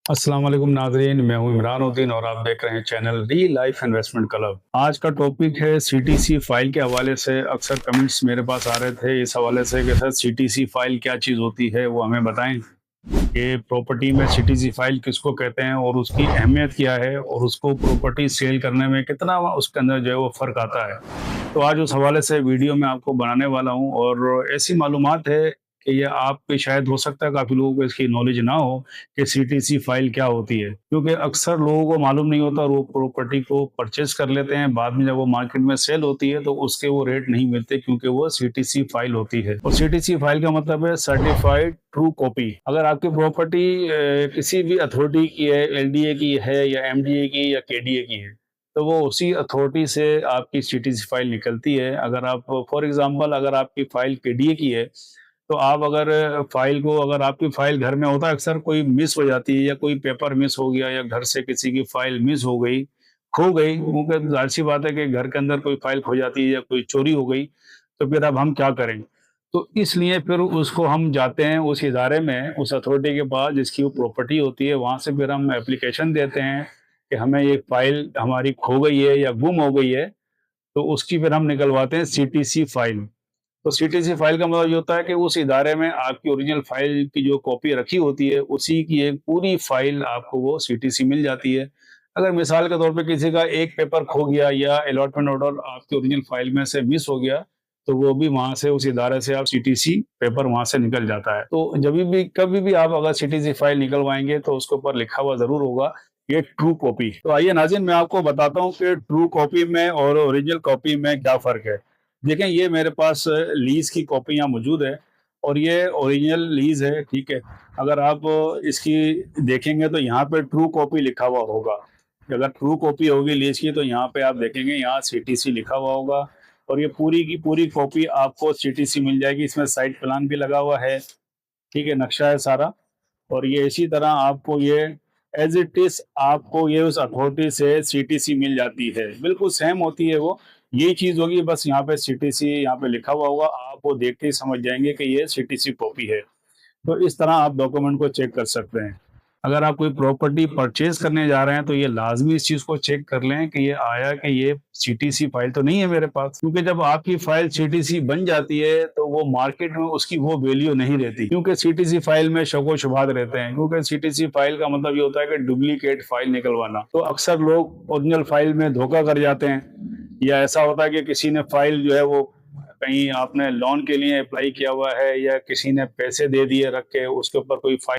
अस्सलाम वालेकुम नाज़रीन, मैं हूं इमरान उद्दीन और आप देख रहे हैं चैनल री लाइफ इन्वेस्टमेंट क्लब। आज का टॉपिक है सीटीसी फाइल के हवाले से। अक्सर कमेंट्स मेरे पास आ रहे थे इस हवाले से कि सर सीटीसी फाइल क्या चीज़ होती है, वो हमें बताएं कि प्रॉपर्टी में सीटीसी फाइल किसको कहते हैं और उसकी अहमियत क्या है और उसको प्रॉपर्टी सेल करने में कितना उसके अंदर जो है वो फ़र्क आता है। तो आज उस हवाले से वीडियो मैं आपको बनाने वाला हूं और ऐसी मालूमात है कि ये आपके शायद हो सकता है काफ़ी लोगों को इसकी नॉलेज ना हो कि सीटीसी फाइल क्या होती है, क्योंकि अक्सर लोगों को मालूम नहीं होता और वो प्रॉपर्टी को परचेज कर लेते हैं। बाद में जब वो मार्केट में सेल होती है तो उसके वो रेट नहीं मिलते, क्योंकि वो सीटीसी फाइल होती है। और सीटीसी फाइल का मतलब है सर्टिफाइड ट्रू कॉपी। अगर आपकी प्रॉपर्टी किसी भी अथॉरिटी की है, एलडीए की है या एमडीए की या केडीए की है, तो वो उसी अथॉरिटी से आपकी सीटीसी फाइल निकलती है। अगर आप फॉर एग्जांपल अगर आपकी फाइल केडीए की है, तो आप अगर अगर आपकी फाइल घर में होता है, अक्सर कोई मिस हो जाती है या कोई पेपर मिस हो गया या घर से किसी की फाइल मिस हो गई, खो गई, क्योंकि जाहिर सी बात है कि घर के अंदर कोई फाइल खो जाती है या कोई चोरी हो गई, तो फिर अब हम क्या करें। तो इसलिए फिर उसको हम जाते हैं उस इदारे में, उस अथॉरिटी के पास जिसकी वो प्रॉपर्टी होती है, वहां से फिर हम एप्लीकेशन देते हैं कि हमें ये फाइल हमारी खो गई है या गुम हो गई है। तो उसकी फिर हम निकलवाते हैं सीटीसी फाइल। तो सीटीसी फाइल का मतलब ये होता है कि उस इदारे में आपकी ओरिजिनल फाइल की जो कॉपी रखी होती है, उसी की एक पूरी फाइल आपको वो सीटीसी मिल जाती है। अगर मिसाल के तौर पे किसी का एक पेपर खो गया या अलॉटमेंट ऑर्डर आपकी ओरिजिनल फाइल में से मिस हो गया, तो वो भी वहां से उस इदारे से आप सीटीसी पेपर वहां से निकल जाता है। तो जब भी कभी भी आप अगर सीटीसी फाइल निकलवाएंगे तो उसके ऊपर लिखा हुआ जरूर होगा ये ट्रू कॉपी। तो आइए नाज़रीन, मैं आपको बताता हूँ कि ट्रू कॉपी में और ओरिजिनल कॉपी में क्या फर्क है। देखें, ये मेरे पास लीज की कॉपी यहाँ मौजूद है और ये ओरिजिनल लीज है, ठीक है। अगर आप इसकी देखेंगे तो यहाँ पे ट्रू कॉपी लिखा हुआ होगा। अगर ट्रू कॉपी होगी लीज की तो यहाँ पे आप देखेंगे यहाँ सीटीसी लिखा हुआ होगा और ये पूरी की पूरी कॉपी आपको सीटीसी मिल जाएगी। इसमें साइट प्लान भी लगा हुआ है, ठीक है, नक्शा है सारा। और ये इसी तरह आपको ये एज इट इज आपको ये उस अथॉरिटी से सीटीसी मिल जाती है, बिल्कुल सेम होती है वो। यही चीज होगी, बस यहाँ पे सीटीसी यहाँ पे लिखा हुआ होगा, आप वो देख के ही समझ जाएंगे कि ये सीटीसी कॉपी है। तो इस तरह आप डॉक्यूमेंट को चेक कर सकते हैं। अगर आप कोई प्रॉपर्टी परचेज करने जा रहे हैं तो ये लाजमी इस चीज को चेक कर लें कि ये आया कि ये सीटीसी फाइल तो नहीं है मेरे पास, क्योंकि जब आपकी फाइल सीटीसी बन जाती है तो वो मार्केट में उसकी वो वैल्यू नहीं रहती, क्योंकि सीटीसी फाइल में शको शुबात रहते हैं। क्योंकि सीटीसी फाइल का मतलब ये होता है कि डुप्लीकेट फाइल निकलवाना। तो अक्सर लोग ओरिजिनल फाइल में धोखा कर जाते हैं, या ऐसा होता है कि किसी ने फाइल जो है वो कहीं आपने लोन के लिए अप्लाई किया हुआ है या किसी ने पैसे दे दिए रख के, उसके ऊपर कोई फाइल